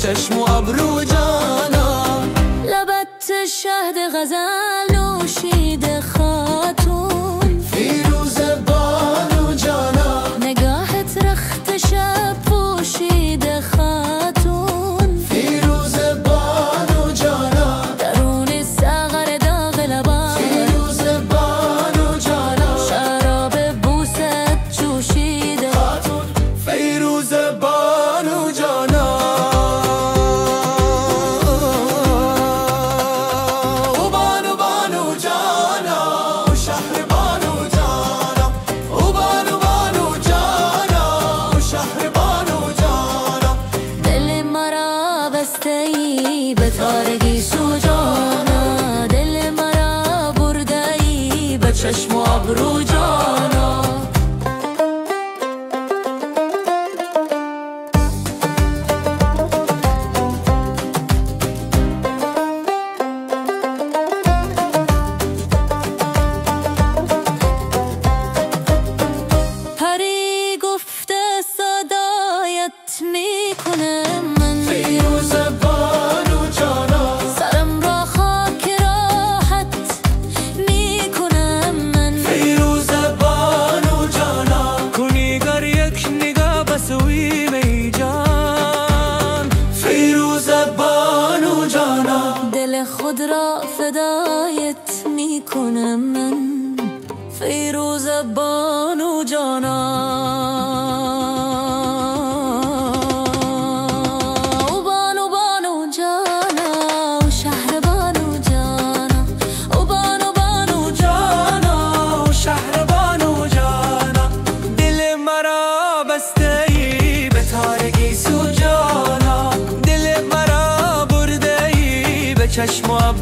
چشم و ابرو جانا، لبت شهد غزل نوشیده خاتون، فیروز بانو جانا، نگاهت رخت شب پوشیده خاتون، فیروز بانو جانا، درون ساغر داغ لبان، فیروز بانو جانا، شراب بوست جوشیده خاتون، فیروز بانو جانا. به تارگی سوجانا، دل مرا برده‌ای به چشم و ابرو جانا. پری گفته صدایت میکنه من فیروز بانو جانا، سرم را خاک راحت میکنم من. فیروز بانو جانا، کنی گر یک نگاه بسوی می جان، فیروز بانو جانا، دل خود را فدایت میکنم من، فیروز بانو جانا. چشم و